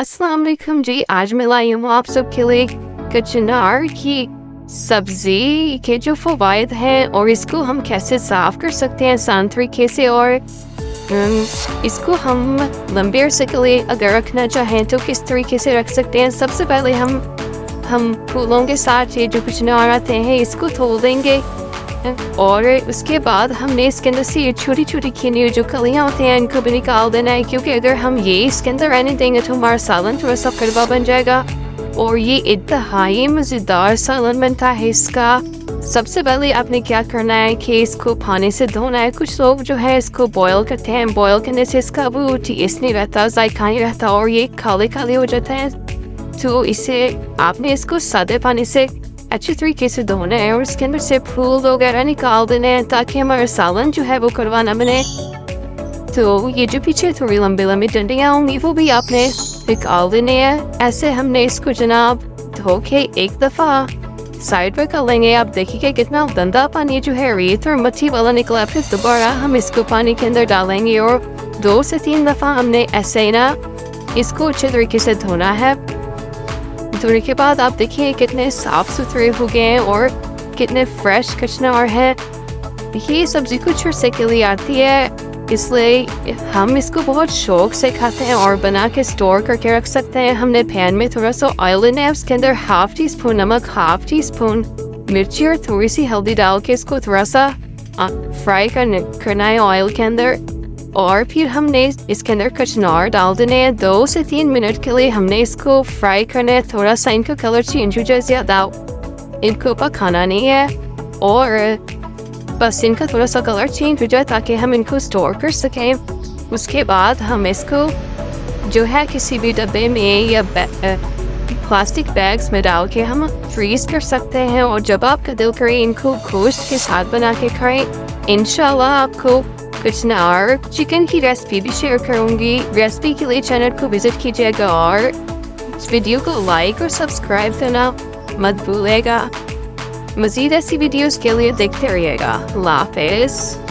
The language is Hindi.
अस्सलाम वालेकुम जी। आज मैं लाई हूँ आप सबके लिए कचनार की सब्जी के जो फवायद हैं और इसको हम कैसे साफ कर सकते हैं आसान तरीके से, और इसको हम लंबे अरसे के लिए अगर रखना चाहें तो किस तरीके से रख सकते हैं। सबसे पहले हम फूलों के साथ ये जो कचनार आते हैं इसको धो देंगे और उसके बाद हमने इसके अंदर से ये छोटी छोटी खिनी जो कलियाँ होती हैं इनको भी निकाल देना है, क्योंकि अगर हम ये इसके अंदर रहने देंगे तो हमारा सालन थोड़ा सा कड़वा बन जाएगा और ये इंतहाई मज़ेदार सालन बनता है इसका। सबसे पहले आपने क्या करना है कि इसको पानी से धोना है। कुछ लोग जो है इसको बॉयल करते हैं, बॉयल करने से इसका वो टेस्ट नहीं रहता, जायका नहीं रहता और ये काले काले हो जाते हैं। तो इसे आपने इसको सादे पानी से अच्छी तरीके से धोना है और इसके अंदर से फूल वगैरह निकाल देने हैं ताकि हमारा सालन जो है वो कड़वा ना बने। तो ये जो पीछे थोड़ी लंबी लंबी डंडियाँ होंगी वो भी आपने निकाल देने हैं। ऐसे हमने इसको जनाब धो के एक दफ़ा साइड पर कर लेंगे। आप देखिए कितना गंदा पानी जो है रेत और मिट्टी वाला निकला। फिर दोबारा हम इसको पानी के अंदर डालेंगे और 2 से 3 दफ़ा हमने ऐसे ना इसको अच्छे तरीके से धोना है। धोने के बाद आप देखिए कितने साफ सुथरे हो गए हैं और कितने फ्रेश कचनार है। ये सब्जी कुछ अरसे के लिए आती है इसलिए हम इसको बहुत शौक से खाते हैं और बना के स्टोर करके रख सकते हैं। हमने पैन में थोड़ा सा ऑयल लेना है, उसके अंदर ½ टीस्पून नमक, ½ टीस्पून मिर्ची और थोड़ी सी हल्दी डाल के इसको थोड़ा सा फ्राई करना है ऑयल के अंदर। और फिर हमने इसके अंदर कचनार डाल देने हैं। 2 से 3 मिनट के लिए हमने इसको फ्राई करना है। थोड़ा सा इनका कलर चेंज हो जाए, ज़्यादा इनको पकाना नहीं है और बस इनका थोड़ा सा कलर चेंज हो जाए ताकि हम इनको स्टोर कर सकें। उसके बाद हम इसको जो है किसी भी डब्बे में या प्लास्टिक बैग्स में डाल के हम फ्रीज कर सकते हैं और जब आपका दिल करे इनको गोश्त के साथ बना के खाएं। इंशाल्लाह आपको कचनार चिकन की रेसिपी भी शेयर करूंगी। रेसिपी के लिए चैनल को विजिट कीजिएगा और इस वीडियो को लाइक और सब्सक्राइब करना मत भूलिएगा। मज़ीद ऐसी वीडियोस के लिए देखते रहिएगा। अल्लाह हाफ़िज़।